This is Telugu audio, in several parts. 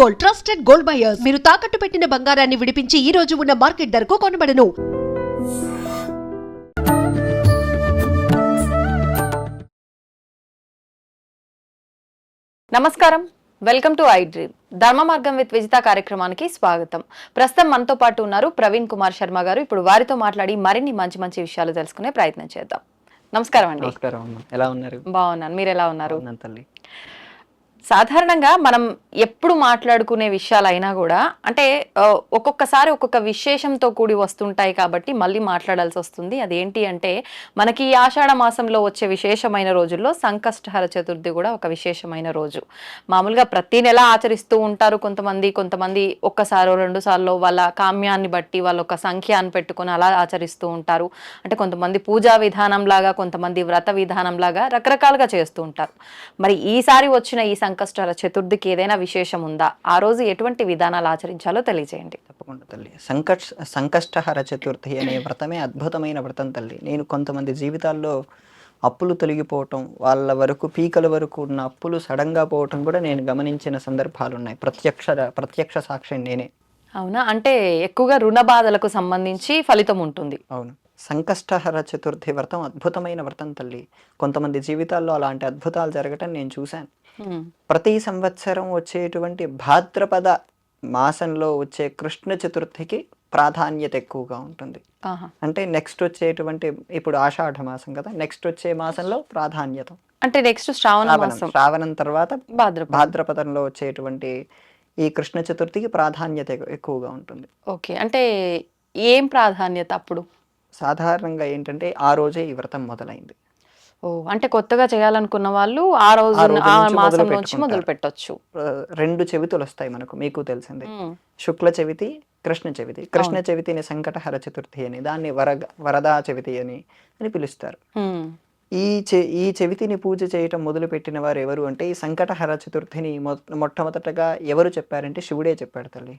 Gold, trusted gold buyers. మీరు తాకట్టు పెట్టిన బంగారాన్ని విడిపించి ఈ రోజు ఉన్న మార్కెట్ ధరకు కొనబడను. నమస్కారం, వెల్కమ్ టు ఐ డ్రీమ్. ధర్మ మార్గం విత్ విజిత కార్యక్రమానికి స్వాగతం. ప్రస్తుతం మనతో పాటు ఉన్నారు ప్రవీణ్ కుమార్ శర్మ గారు. ఇప్పుడు వారితో మాట్లాడి మరిన్ని మంచి మంచి విషయాలు తెలుసుకునే ప్రయత్నం చేద్దాం. నమస్కారం అండి. నమస్కారం అమ్మ, ఎలా ఉన్నారు? బాగున్నాను, మీరు ఎలా ఉన్నారు? తల్లి. సాధారణంగా మనం ఎప్పుడు మాట్లాడుకునే విషయాలైనా కూడా అంటే ఒక్కొక్కసారి ఒక్కొక్క విశేషంతో కూడి వస్తుంటాయి కాబట్టి మళ్ళీ మాట్లాడాల్సి వస్తుంది. అదేంటి అంటే మనకి ఈ ఆషాఢ మాసంలో వచ్చే విశేషమైన రోజుల్లో సంకష్టహర చతుర్థి కూడా ఒక విశేషమైన రోజు. మామూలుగా ప్రతి నెల ఆచరిస్తూ ఉంటారు కొంతమంది ఒక్కసారో రెండు సార్లు వాళ్ళ కామ్యాన్ని బట్టి వాళ్ళు ఒక సంఖ్య అని పెట్టుకుని అలా ఆచరిస్తూ ఉంటారు. అంటే కొంతమంది పూజా విధానం లాగా, కొంతమంది వ్రత విధానం లాగా రకరకాలుగా చేస్తూ ఉంటారు. మరి ఈసారి వచ్చిన ఈ సంకష్టహర చతుర్థికి ఏదైనా విశేషం ఉందా? ఆ రోజు ఎటువంటి విధానాలు ఆచరించాలో తెలియజేయండి. తప్పకుండా తల్లి. సంకష్టహర చతుర్థి అనే వ్రతమే అద్భుతమైన వ్రతం తల్లి. నేను కొంతమంది జీవితాల్లో అప్పులు తొలగిపోవటం, వాళ్ళ వరకు పీకల వరకు ఉన్న అప్పులు సడన్గా పోవటం కూడా నేను గమనించిన సందర్భాలు ఉన్నాయి. ప్రత్యక్ష సాక్షి నేనే. అవునా? అంటే ఎక్కువగా రుణ బాధలకు సంబంధించి ఫలితం ఉంటుంది. అవును. సంకష్టహర చతుర్థి వ్రతం అద్భుతమైన వ్రతం తల్లి. కొంతమంది జీవితాల్లో అలాంటి అద్భుతాలు జరగటం నేను చూశాను. ప్రతి సంవత్సరం వచ్చేటువంటి భాద్రపద మాసంలో వచ్చే కృష్ణ చతుర్థికి ప్రాధాన్యత ఎక్కువగా ఉంటుంది. అంటే నెక్స్ట్ వచ్చేటువంటి, ఇప్పుడు ఆషాఢ మాసం కదా, నెక్స్ట్ వచ్చే మాసంలో ప్రాధాన్యత అంటే నెక్స్ట్ శ్రావణం తర్వాత భాద్రపదంలో వచ్చేటువంటి ఈ కృష్ణ చతుర్థికి ప్రాధాన్యత ఎక్కువగా ఉంటుంది. ఓకే, అంటే ఏం ప్రాధాన్యత అప్పుడు? సాధారణంగా ఏంటంటే ఆ రోజే ఈ వ్రతం మొదలైంది. అంటే కొత్తగా చేయాలనుకున్న వాళ్ళు ఆ రోజు ఆ మాసం నుంచి మొదలు పెట్టొచ్చు. 2 చెవితులు వస్తాయి మనకు, మీకు తెలిసిందే. శుక్ల చవితి, కృష్ణ చవితి. కృష్ణ చవితిని సంకటహర చతుర్థి అని, దాన్ని వరదా చవితి అని పిలుస్తారు. ఈ చవితిని పూజ చేయటం మొదలు పెట్టిన వారు ఎవరు అంటే, ఈ సంకటహర చతుర్థిని మొట్టమొదటగా ఎవరు చెప్పారంటే శివుడే చెప్పాడు తల్లి.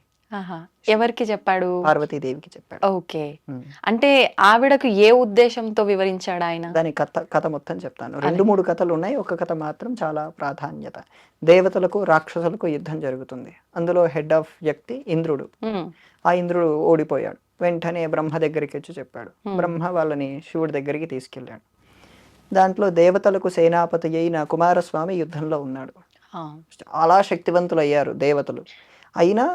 ఎవరికి చెప్పాడు? పార్వతీదేవికి చెప్పాడు. ఓకే, అంటే ఆవిడకు ఏ ఉద్దేశంతో వివరించాడు ఆయన? దాని కథ మొత్తం చెప్తాను. 2-3 కథలు ఉన్నాయి, ఒక కథ మాత్రం చాలా ప్రాధాన్యత. దేవతలకు రాక్షసులకు యుద్ధం జరుగుతుంది. అందులో హెడ్ ఆఫ్ వ్యక్తి ఇంద్రుడు. ఆ ఇంద్రుడు ఓడిపోయాడు. వెంటనే బ్రహ్మ దగ్గరికి వచ్చి చెప్పాడు. బ్రహ్మ వాళ్ళని శివుడి దగ్గరికి తీసుకెళ్ళాడు. దాంట్లో దేవతలకు సేనాపతి అయిన కుమారస్వామి యుద్ధంలో ఉన్నాడు. చాలా శక్తివంతులయ్యారు దేవతలు. అయినా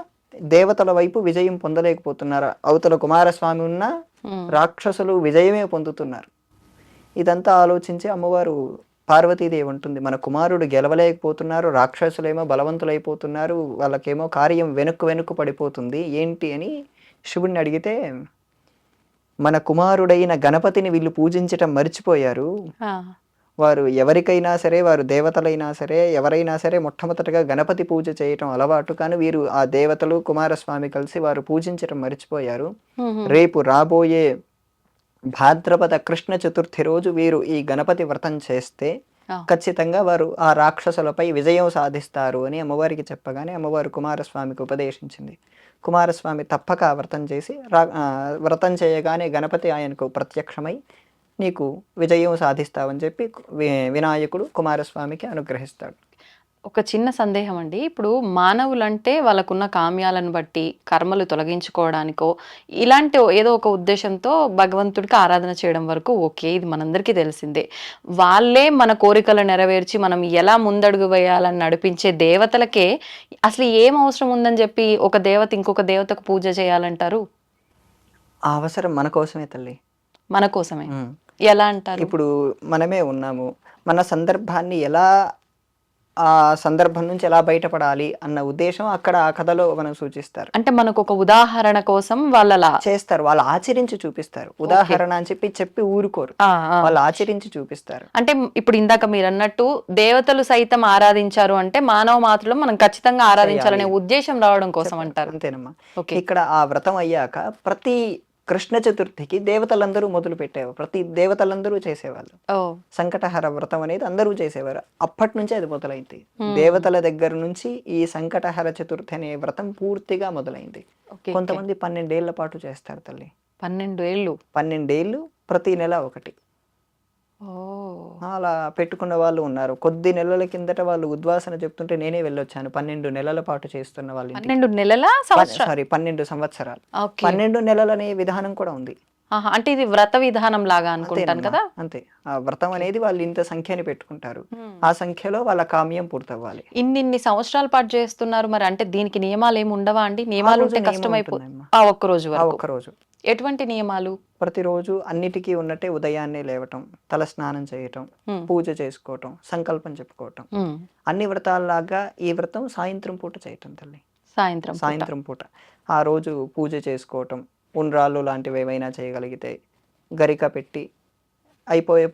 దేవతల వైపు విజయం పొందలేకపోతున్నారు. అవతల కుమారస్వామి ఉన్న రాక్షసులు విజయమే పొందుతున్నారు. ఇదంతా ఆలోచించి అమ్మవారు పార్వతీదేవి ఉంటుంది, మన కుమారుడు గెలవలేకపోతున్నారు, రాక్షసులేమో బలవంతులైపోతున్నారు, వాళ్ళకేమో కార్యం వెనుక్కు పడిపోతుంది, ఏంటి అని శివుడిని అడిగితే, మన కుమారుడైన గణపతిని వీళ్ళు పూజించటం మర్చిపోయారు. వారు ఎవరికైనా సరే, వారు దేవతలైనా సరే, ఎవరైనా సరే మొట్టమొదటగా గణపతి పూజ చేయటం అలవాటు. కానీ వీరు ఆ దేవతలు కుమారస్వామి కలిసి వారు పూజించటం మర్చిపోయారు. రేపు రాబోయే భాద్రపద కృష్ణ చతుర్థి రోజు వీరు ఈ గణపతి వ్రతం చేస్తే ఖచ్చితంగా వారు ఆ రాక్షసులపై విజయం సాధిస్తారు అని అమ్మవారికి చెప్పగానే అమ్మవారు కుమారస్వామికి ఉపదేశించింది. కుమారస్వామి తప్పక వ్రతం చేసి వ్రతం చేయగానే గణపతి ఆయనకు ప్రత్యక్షమై నీకు విజయం సాధిస్తావని చెప్పి వినాయకుడు కుమారస్వామికి అనుగ్రహిస్తాడు. ఒక చిన్న సందేహం అండి, ఇప్పుడు మానవులంటే వాళ్ళకున్న కామ్యాలను బట్టి కర్మలు తొలగించుకోవడానికో ఇలాంటి ఏదో ఒక ఉద్దేశంతో భగవంతుడికి ఆరాధన చేయడం వరకు ఓకే, ఇది మనందరికీ తెలిసిందే. వాళ్ళే మన కోరికలు నెరవేర్చి మనం ఎలా ముందడుగు వేయాలని నడిపించే దేవతలకే అసలు ఏం అవసరం ఉందని చెప్పి ఒక దేవత ఇంకొక దేవతకు పూజ చేయాలంటారు? ఆ అవసరం మన కోసమే తల్లి, మన కోసమే. ఎలా అంటారు? ఇప్పుడు మనమే ఉన్నాము, మన సందర్భాన్ని ఎలా, ఆ సందర్భం నుంచి ఎలా బయటపడాలి అన్న ఉద్దేశం అక్కడ ఆ కథలో మనం సూచిస్తారు. అంటే మనకు ఒక ఉదాహరణ కోసం వాళ్ళలా చేస్తారు, వాళ్ళు ఆచరించి చూపిస్తారు. ఉదాహరణ అని చెప్పి ఊరుకోరు, వాళ్ళు ఆచరించి చూపిస్తారు. అంటే ఇప్పుడు ఇందాక మీరు అన్నట్టు దేవతలు సైతం ఆరాధించారు అంటే మానవ మాత్రం మనం ఖచ్చితంగా ఆరాధించాలనే ఉద్దేశం రావడం కోసం అంటారు. అంతేనమ్మా. ఇక్కడ ఆ వ్రతం అయ్యాక ప్రతి కృష్ణ చతుర్థికి దేవతలందరూ మొదలు పెట్టేవారు, ప్రతి దేవతలందరూ చేసేవాళ్ళు. సంకటహర వ్రతం అనేది అందరూ చేసేవారు. అప్పటి నుంచే అది మొదలైంది. దేవతల దగ్గర నుంచి ఈ సంకటహర చతుర్థి అనే వ్రతం పూర్తిగా మొదలైంది. కొంతమంది 12 ఏళ్ల పాటు చేస్తారు తల్లి. 12 ఏళ్ళు? 12 ఏళ్ళు, ప్రతి నెల ఒకటి. ఓ అలా పెట్టుకున్న వాళ్ళు ఉన్నారు. కొద్ది నెలల కిందట వాళ్ళు ఉద్వాసన చెప్తుంటే నేనే వెళ్ళొచ్చాను. 12 నెలల పాటు చేస్తున్న వాళ్ళ ఇంటికి. 12 నెలల సంవత్సరం. సారీ 12 సంవత్సరాలు. ఓకే. 12 నెలలనే విధానం కూడా ఉంది. ఆహా, అంటే ఇది వ్రత విధానం లాగా అనుకుంటాను అంతేనమ్మా, కదా. అంతే. ఆ వ్రతం అనేది వాళ్ళు ఇంత సంఖ్యని పెట్టుకుంటారు. ఆ సంఖ్యలో వాళ్ళ కామ్యం పూర్తవ్వాలి. ఇన్ని సంవత్సరాల పాటు చేస్తున్నారు మరి, అంటే దీనికి నియమాలు ఏమి ఉండవా అండి? నియమాలు రోజు ఉంటే నియమం కష్టమైపో ఉంటుందమ్మా. ఆ ఒక్క రోజు ఆ వరకు ఒక్కరోజు ఎటువంటి నియమాలు? ప్రతిరోజు అన్నిటికీ ఉన్నట్టే ఉదయాన్నే లేవటం, తల స్నానం చేయటం, హ్మ్. పూజ చేసుకోవటం, సంకల్పం చెప్పుకోవటం. హ్మ్. అన్ని వ్రతాల్లాగా ఈ వ్రతం సాయంత్రం పూట చేయటం తల్లి. సాయంత్రం పూట. సాయంత్రం పూట ఆ రోజు పూజ చేసుకోవటం, ఉండ్రాళ్ళు లాంటివి ఏవైనా చేయగలిగితే గరిక పెట్టి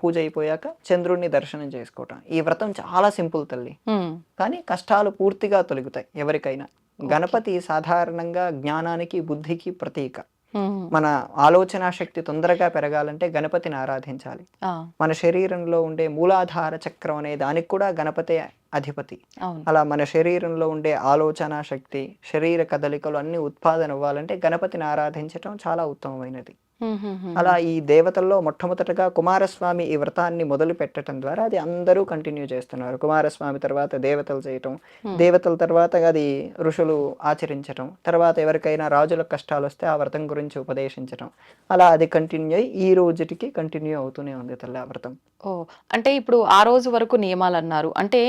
పూజ అయిపోయాక చంద్రుడిని దర్శనం చేసుకోవటం. ఈ వ్రతం చాలా సింపుల్ తల్లి, హ్మ్. కానీ కష్టాలు పూర్తిగా తొలగుతాయి ఎవరికైనా. గణపతి సాధారణంగా జ్ఞానానికి, బుద్ధికి ప్రతీక. హ్మ్. మన ఆలోచన శక్తి తొందరగా పెరగాలంటే గణపతిని ఆరాధించాలి. ఆ, మన శరీరంలో ఉండే మూలాధార చక్రం అనే దానికి కూడా గణపతే అధిపతి. అవును. అలా మన శరీరంలో ఉండే ఆలోచన శక్తి, శరీర కదలికలు అన్ని ఉత్పాదన అవ్వాలంటే గణపతిని ఆరాధించటం చాలా ఉత్తమమైనది. హ్మ్. హ్మ్. హ్మ్. అలా ఈ దేవతల్లో మొట్టమొదటగా కుమారస్వామి ఈ వ్రతాన్ని మొదలు పెట్టడం ద్వారా అది అందరూ కంటిన్యూ చేస్తున్నారు. కుమారస్వామి తర్వాత దేవతలు చేయటం, దేవతల తర్వాత అది ఋషులు ఆచరించటం, తర్వాత ఎవరికైనా రాజుల కష్టాలు వస్తే ఆ వ్రతం గురించి ఉపదేశించటం, అలా అది కంటిన్యూ అయ్యి ఈ రోజుటికి కంటిన్యూ అవుతూనే ఉంది తల్లి ఆ వ్రతం. ఓ, అంటే ఇప్పుడు ఆ రోజు వరకు నియమాలు అన్నారు. అంటే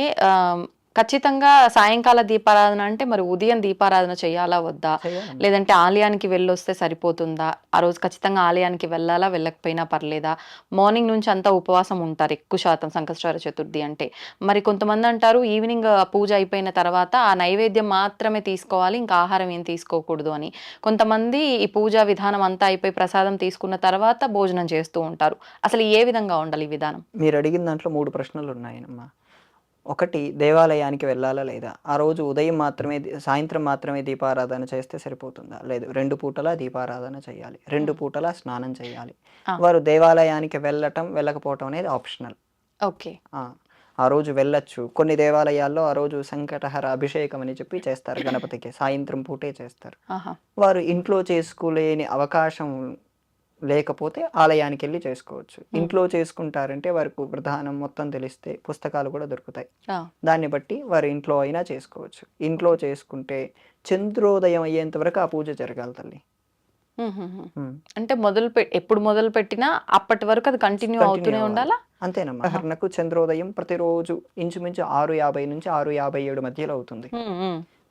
ఖచ్చితంగా సాయంకాల దీపారాధన అంటే మరి ఉదయం దీపారాధన చేయాలా వద్దా? చేయాలమ్మా. లేదంటే ఆలయానికి వెళ్ళొస్తే సరిపోతుందా? ఆ రోజు ఖచ్చితంగా ఆలయానికి వెళ్ళాలా, వెళ్ళకపోయినా పర్లేదా? మార్నింగ్ నుంచి అంతా ఉపవాసం ఉంటారు ఎక్కువ శాతం సంకష్టహర చతుర్థి అంటే. మరి కొంతమంది అంటారు ఈవినింగ్ పూజ అయిపోయిన తర్వాత ఆ నైవేద్యం మాత్రమే తీసుకోవాలి, ఇంకా ఆహారం ఏం తీసుకోకూడదు అని. కొంతమంది ఈ పూజా విధానం అంతా అయిపోయి ప్రసాదం తీసుకున్న తర్వాత భోజనం చేస్తూ ఉంటారు. అసలు ఏ విధంగా ఉండాలి ఈ విధానం? మీరు అడిగిన దాంట్లో 3 ప్రశ్నలు ఉన్నాయమ్మా. ఒకటి, దేవాలయానికి వెళ్ళాలా లేదా? ఆ రోజు ఉదయం మాత్రమే సాయంత్రం మాత్రమే దీపారాధన చేస్తే సరిపోతుందా? లేదు, 2 పూటలా దీపారాధన చేయాలి, 2 పూటలా స్నానం చేయాలి. ఆ. వారు దేవాలయానికి వెళ్ళటం, వెళ్ళకపోవటం అనేది ఆప్షనల్. ఓకే. ఆ రోజు వెళ్ళొచ్చు. కొన్ని దేవాలయాల్లో ఆ రోజు సంకటహర అభిషేకం అని చెప్పి చేస్తారు గణపతికి, సాయంత్రం పూటే చేస్తారు. ఆహా. వారు ఇంట్లో చేసుకోలేని అవకాశం లేకపోతే ఆలయానికి వెళ్ళి చేసుకోవచ్చు. ఇంట్లో చేసుకుంటారంటే వారికి విధానం మొత్తం తెలిస్తే పుస్తకాలు కూడా దొరుకుతాయి. ఆ. దాన్ని బట్టి వారు ఇంట్లో అయినా చేసుకోవచ్చు. ఇంట్లో చేసుకుంటే చంద్రోదయం అయ్యేంత వరకు ఆ పూజ జరగాలి తల్లి. అంటే ఎప్పుడు మొదలు పెట్టినా అప్పటి వరకు అది కంటిన్యూ అవుతూనే ఉండాలా? అంతేనమ్మా. ఉదాహరణకు చంద్రోదయం ప్రతిరోజు ఇంచుమించు 6:50 నుంచి 6:57 మధ్యలో అవుతుంది.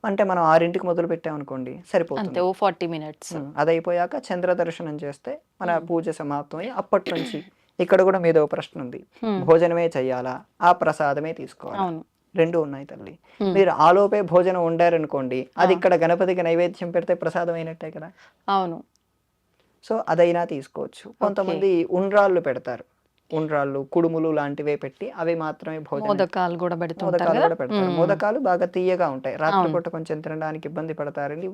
అంటే మనం 6ంటికి మొదలు పెట్టామనుకోండి అంతే, సరిపోతుంది. ఓ 40 మినిట్స్. అది అయిపోయాక చంద్ర దర్శనం చేస్తే మన పూజ సమాప్తమై అప్పటి నుంచి ఇక్కడ కూడా మీదో ప్రశ్న ఉంది. భోజనమే చెయ్యాలా, ఆ ప్రసాదమే తీసుకోవాలా? అవును. 2 ఉన్నాయి తల్లి. మీరు ఆలోపే భోజనం వండారనుకోండి, అది ఇక్కడ గణపతికి నైవేద్యం పెడితే ప్రసాదం అయినట్టే కదా. అవును. సో అదైనా తీసుకోవచ్చు. కొంతమంది ఉండ్రాళ్ళు పెడతారు. ఉండ్రాళ్ళు, కుడుములు లాంటివే పెట్టి అవి మాత్రమే భోజనం. మోదకాలు కూడా పెడుతుంటారు మోదకాలు కదా. కూడా పెడతారు. మోదకాలు బాగా తీయగా ఉంటాయి. రాత్రిపూట కొంచెం తినడానికి ఇబ్బంది పడతారని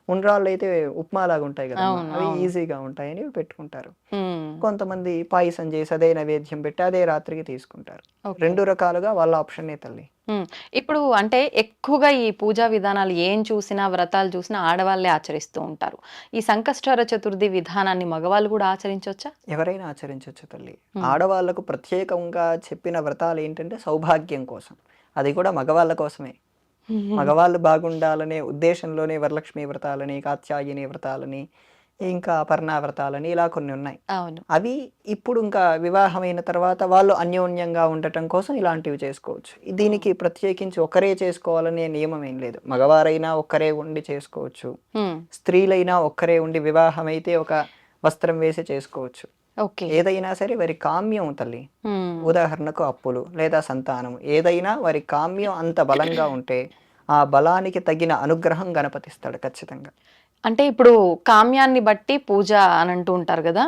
ఉండ్రాళ్ళు అయితే ఉప్మా లాగా ఉంటాయి కదా, అవి ఈజీగా ఉంటాయని పెట్టుకుంటారు. కొంతమంది పాయసం చేసి అదే నైవేద్యం పెట్టి అదే రాత్రికి తీసుకుంటారు. 2 రకాలుగా వాళ్ళ ఆప్షనే తల్లి. ఇప్పుడు అంటే ఎక్కువగా ఈ పూజా విధానాలు ఏం చూసినా, వ్రతాలు చూసినా ఆడవాళ్ళే ఆచరిస్తూ ఉంటారు. ఈ సంకష్టహర చతుర్థి విధానాన్ని మగవాళ్ళు కూడా ఆచరించవచ్చా? ఎవరైనా ఆచరించవచ్చు తల్లి. ఆడవాళ్లకు ప్రత్యేకంగా చెప్పిన వ్రతాలు ఏంటంటే సౌభాగ్యం కోసం. అది కూడా మగవాళ్ళ కోసమే. మగవాళ్ళు బాగుండాలనే ఉద్దేశంలోనే వరలక్ష్మి వ్రతాలని, కాత్యాయని వ్రతాలని, ఇంకా అపర్ణ వ్రతాలని ఇలా కొన్ని ఉన్నాయి. అవును. అవి ఇప్పుడు ఇంకా వివాహమైన తర్వాత వాళ్ళు అన్యోన్యంగా ఉండటం కోసం ఇలాంటివి చేసుకోవచ్చు. దీనికి ప్రత్యేకించి ఒకరే చేసుకోవాలనే నియమం ఏం లేదు. మగవారైనా ఒక్కరే ఉండి చేసుకోవచ్చు, స్త్రీలైనా ఒక్కరే ఉండి వివాహం అయితే ఒక వస్త్రం వేసి చేసుకోవచ్చు. ఏదైనా సరే వారి కామ్యం తల్లి. ఉదాహరణకు అప్పులు లేదా సంతానం, ఏదైనా వారి కామ్యం అంత బలంగా ఉంటే ఆ బలానికి తగిన అనుగ్రహం గణపతిస్తాడు ఖచ్చితంగా. అంటే ఇప్పుడు కామ్యాన్ని బట్టి పూజ అని అంటూ ఉంటారు కదా.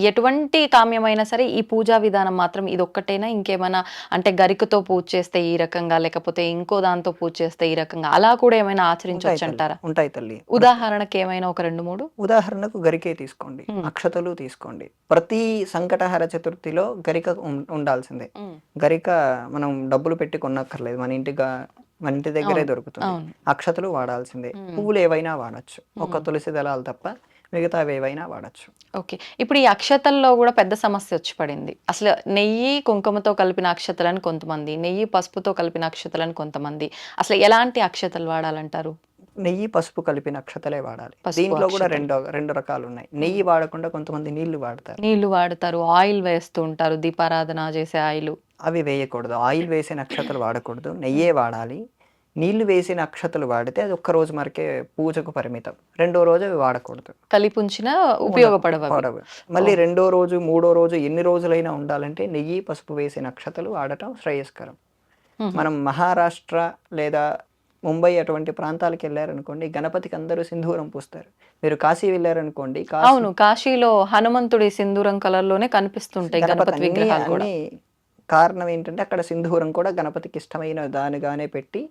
ఎటువంటి కామ్యమైనా సరే ఈ పూజా విధానం మాత్రం ఇది ఒక్కటేనా, ఇంకేమైనా అంటే గరికతో పూజ చేస్తే ఈ రకంగా, లేకపోతే ఇంకో దాంతో పూజ చేస్తే ఈ రకంగా, అలా కూడా ఏమైనా ఆచరించవచ్చు అంటారా? ఉంటాయి తల్లి. ఉదాహరణకి ఏమైనా ఒక 2-3? ఉదాహరణకు గరికే తీసుకోండి, అక్షతలు తీసుకోండి. ప్రతి సంకటహర చతుర్థిలో గరిక ఉండాల్సిందే. గరిక మనం డబ్బులు పెట్టి కొనక్కర్లేదు, మన ఇంటి దగ్గరే దొరుకుతుంది. అక్షతలు వాడాల్సిందే. పువ్వులు ఏవైనా వాడచ్చు, ఒక తులసి దళాలు తప్ప మిగతావి ఏవైనా వాడచ్చు. ఓకే. ఇప్పుడు ఈ అక్షతల్లో కూడా పెద్ద సమస్య వచ్చి పడింది. అసలు నెయ్యి కుంకుమతో కలిపిన అక్షతలని కొంతమంది, నెయ్యి పసుపుతో కలిపిన అక్షతలని కొంతమంది. అసలు ఎలాంటి అక్షతలు వాడాలంటారు? నెయ్యి పసుపు కలిపిన అక్షతలే వాడాలి. పసుపు దీంట్లో కూడా అక్షతలు. రెండు రకాలు ఉన్నాయి. నెయ్యి వాడకుండా కొంతమంది నీళ్లు వాడతారు. నీళ్లు వాడతారు, ఆయిల్ వేస్తూ ఉంటారు, దీపారాధన చేసే ఆయిల్. అవి వేయకూడదు. ఆయిల్ వేసిన అక్షతలు వాడకూడదు, నెయ్యే వాడాలి. నీళ్లు వేసిన అక్షతలు వాడితే అది ఒక్క రోజు మరకే పూజకు పరిమితం. రెండో రోజు అవి వాడకూడదు, కలిపి ఉంచిన ఉపయోగపడవు అవి. వాడవు. మళ్ళీ రెండో రోజు మూడో రోజు ఎన్ని రోజులైనా ఉండాలంటే నెయ్యి పసుపు వేసిన అక్షతలు వాడటం శ్రేయస్కరం. మనం మహారాష్ట్ర లేదా ముంబై అటువంటి ప్రాంతాలకు వెళ్ళారనుకోండి, గణపతికి అందరూ సింధూరం పూస్తారు. మీరు కాశీ వెళ్ళారనుకోండి, అవును, కాశీలో హనుమంతుడి సింధూరం కలర్ లోనే కనిపిస్తుంటాయి గణపతి విగ్రహాలు కూడా. కారణం ఏంటంటే అక్కడ సింధూరం కూడా గణపతికి ఇష్టమైన దానిగానే పెట్టి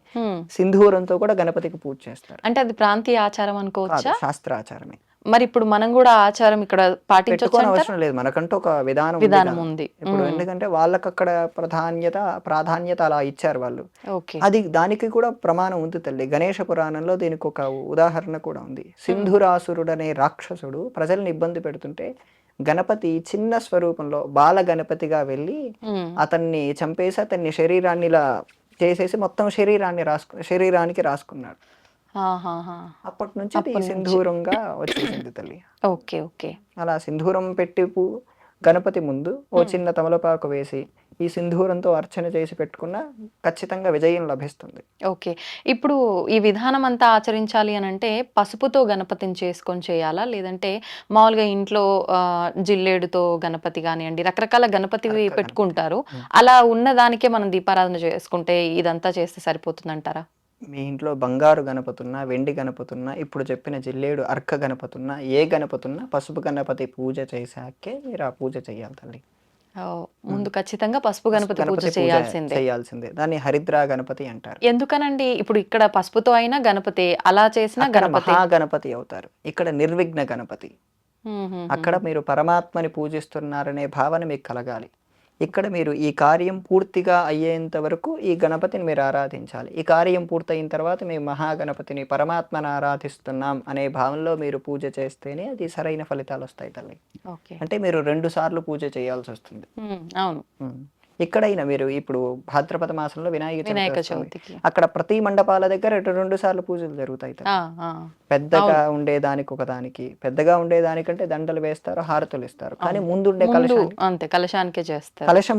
సింధూరంతో కూడా గణపతికి పూజ చేస్తారు. అంటే అది ప్రాంతీయ ఆచారం అనుకోవచ్చా? శాస్త్రాచారమే. మరి ఇప్పుడు మనం కూడా ఆచారం ఇక్కడ పాటించవచ్చు? అవసరం లేదు, మనకంటూ ఒక విధానం ఉంది ఇప్పుడు. ఎందుకంటే వాళ్ళకి అక్కడ ప్రాధాన్యత అలా ఇచ్చారు వాళ్ళు. అది దానికి కూడా ప్రమాణం ఉంది తల్లి. గణేష పురాణంలో దీనికి ఒక ఉదాహరణ కూడా ఉంది. సింధురాసురుడనే రాక్షసుడు ప్రజల్ని ఇబ్బంది పెడుతుంటే గణపతి చిన్న స్వరూపంలో బాల గణపతిగా వెళ్ళి అతన్ని చంపేసి అతన్ని శరీరాన్ని ఇలా చేసేసి మొత్తం శరీరానికి రాసుకున్నాడు. అప్పటి నుంచి అది సింధూరంగా వచ్చేసింది తల్లి. Okay okay. అలా సింధూరం పెట్టి గణపతి ముందు ఓ చిన్న తమలపాకు వేసి ఈ సింధూరంతో అర్చన చేసి పెట్టుకున్న ఖచ్చితంగా విజయం లభిస్తుంది. ఓకే. ఇప్పుడు ఈ విధానం అంతా ఆచరించాలి అని అంటే పసుపుతో గణపతిని చేసుకొని చేయాలా, లేదంటే మామూలుగా ఇంట్లో జిల్లేడుతో గణపతి కానివ్వండి, రకరకాల గణపతి పెట్టుకుంటారు, అలా ఉన్న దానికే మనం దీపారాధన చేసుకుంటే ఇదంతా చేస్తే సరిపోతుంది అంటారా? మీ ఇంట్లో బంగారు గణపతి ఉన్నా, వెండి గణపతి ఉన్నా, ఇప్పుడు చెప్పిన జిల్లేడు అర్క గణపతి ఉన్నా, ఏ గణపతి ఉన్నా పసుపు గణపతి చేశాకే మీరు ఆ పూజ చేయాలి తల్లి. ముందు ఖచ్చితంగా పసుపు గణపతి పూజ చేయాల్సిందే. దాన్ని హరిద్రా గణపతి అంటారు. ఎందుకనండి? ఇప్పుడు ఇక్కడ పసుపుతో అయినా గణపతి, అలా చేసిన గణపతి మహాగణపతి అవుతారు. ఇక్కడ నిర్విఘ్న గణపతి. అక్కడ మీరు పరమాత్మని పూజిస్తున్నారనే భావన మీకు కలగాలి. ఇక్కడ మీరు ఈ కార్యం పూర్తిగా అయ్యేంత వరకు ఈ గణపతిని మీరు ఆరాధించాలి. ఈ కార్యం పూర్తయిన తర్వాత మేము మహాగణపతిని పరమాత్మను ఆరాధిస్తున్నాం అనే భావంలో మీరు పూజ చేస్తేనే అది సరైన ఫలితాలు వస్తాయి తల్లి. అంటే మీరు 2 సార్లు పూజ చేయాల్సి వస్తుంది. అవును. ఎక్కడైనా మీరు ఇప్పుడు భాద్రపద మాసంలో వినాయక చవితికి అక్కడ ప్రతి మండపాల దగ్గర 2 సార్లు పూజలు జరుగుతాయి. పెద్దగా ఉండేదానికి ఒకదానికి, పెద్దగా ఉండేదానికంటే దండలు వేస్తారు, హారతులు ఇస్తారు. కానీ ముందుండే కలశానికే చేస్తారు. కలశం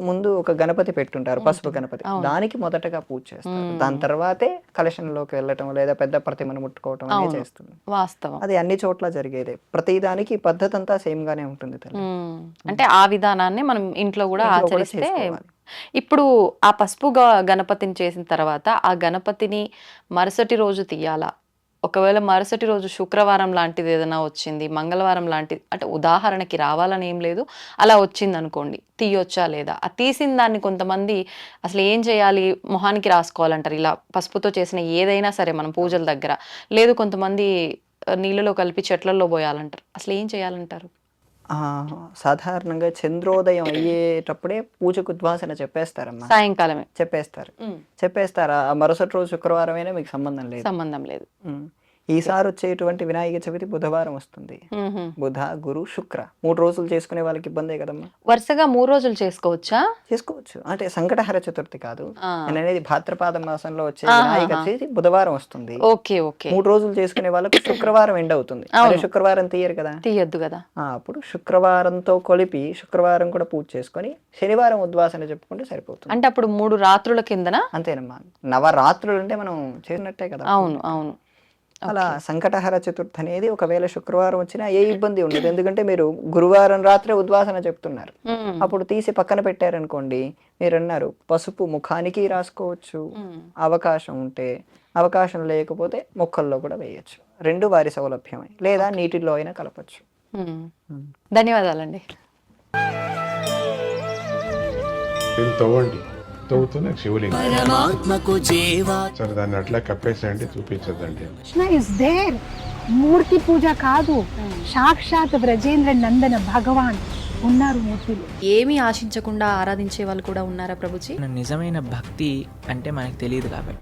ముందు ఒక గణపతి పెట్టుంటారు, పసుపు గణపతి. దానికి మొదటగా పూజ చేస్తారు. దాని తర్వాతే కలశంలోకి వెళ్ళటం లేదా పెద్ద ప్రతిమను ముట్టుకోవటం అనేది చేస్తుంది. వాస్తవం. అది అన్ని చోట్ల జరిగేదే. ప్రతి దానికి పద్ధతి అంతా సేమ్ గానే ఉంటుంది తల్లి. అంటే ఆ విధానాన్ని మనం ఇంట్లో కూడా ఆచరిస్తే. ఇప్పుడు ఆ పసుపు గణపతిని చేసిన తర్వాత ఆ గణపతిని మరుసటి రోజు తీయాలా? ఒకవేళ మరుసటి రోజు శుక్రవారం లాంటిది ఏదైనా వచ్చింది, మంగళవారం లాంటిది, అంటే ఉదాహరణకి రావాలని ఏం లేదు, అలా వచ్చింది అనుకోండి, తీయొచ్చా లేదా? ఆ తీసిన దాన్ని కొంతమంది అసలు ఏం చేయాలి, మొహానికి రాసుకోవాలంటారు. ఇలా పసుపుతో చేసిన ఏదైనా సరే మనం పూజల దగ్గర, లేదు కొంతమంది నీళ్ళలో కలిపి చెట్లలో పోయాలంటారు. అసలు ఏం చేయాలంటారు? సాధారణంగా చంద్రోదయం అయ్యేటప్పుడే పూజకు ఉద్వాసన చెప్పేస్తారమ్మా. సాయంకాలమే చెప్పేస్తారా? మరుసటి రోజు శుక్రవారం అయినా మీకు సంబంధం లేదు. ఈసారి వచ్చేటువంటి వినాయక చవితి బుధవారం వస్తుంది. బుధ, గురు, శుక్ర 3 రోజులు చేసుకునే వాళ్ళకి ఇబ్బందే కదమ్మా. వరుసగా 3 రోజులు చేసుకోవచ్చు. అంటే సంకటహర చతుర్థి కాదు అనేది భాద్రపద మాసంలో వచ్చే వినాయక చవితి బుధవారం వస్తుంది. 3 రోజులు చేసుకునే వాళ్ళకి శుక్రవారం ఎండ్ అవుతుంది. శుక్రవారం తీయద్దు కదా. అప్పుడు శుక్రవారంతో కొలిపి శుక్రవారం కూడా పూజ చేసుకొని శనివారం ఉద్వాసన చెప్పుకుంటే సరిపోతుంది. అంటే అప్పుడు 3 రాత్రుల కిందన అంతేనమ్మా. నవరాత్రులు అంటే మనం చేసినట్టే కదా. అవును. అలా సంకటహర చతుర్థి అనేది ఒకవేళ శుక్రవారం వచ్చినా ఏ ఇబ్బంది ఉండదు. ఎందుకంటే మీరు గురువారం రాత్రే ఉద్వాసన చెప్తున్నారు. అప్పుడు తీసి పక్కన పెట్టారనుకోండి, మీరు అన్నారు పసుపు ముఖానికి రాసుకోవచ్చు అవకాశం ఉంటే, అవకాశం లేకపోతే మొక్కల్లో కూడా వేయచ్చు. 2 వారి సౌలభ్యమే. లేదా నీటిలో అయినా కలపచ్చు. ధన్యవాదాలండి. తవ్వుతూనే శివలింగం. సరే, దాన్ని అట్లా కప్పేసేయండి, చూపించదండి. Krishna is there. మూర్తి పూజ కాదు, సాక్షాత్ బ్రజేంద్ర నందన భగవాన్ ఉన్నారు మూర్తిలో. ఏమీ ఆశించకుండా ఆరాధించే వాళ్ళు కూడా ఉన్నారా ప్రభుజీ? నిజమైన భక్తి అంటే మనకు తెలియదు కాబట్టి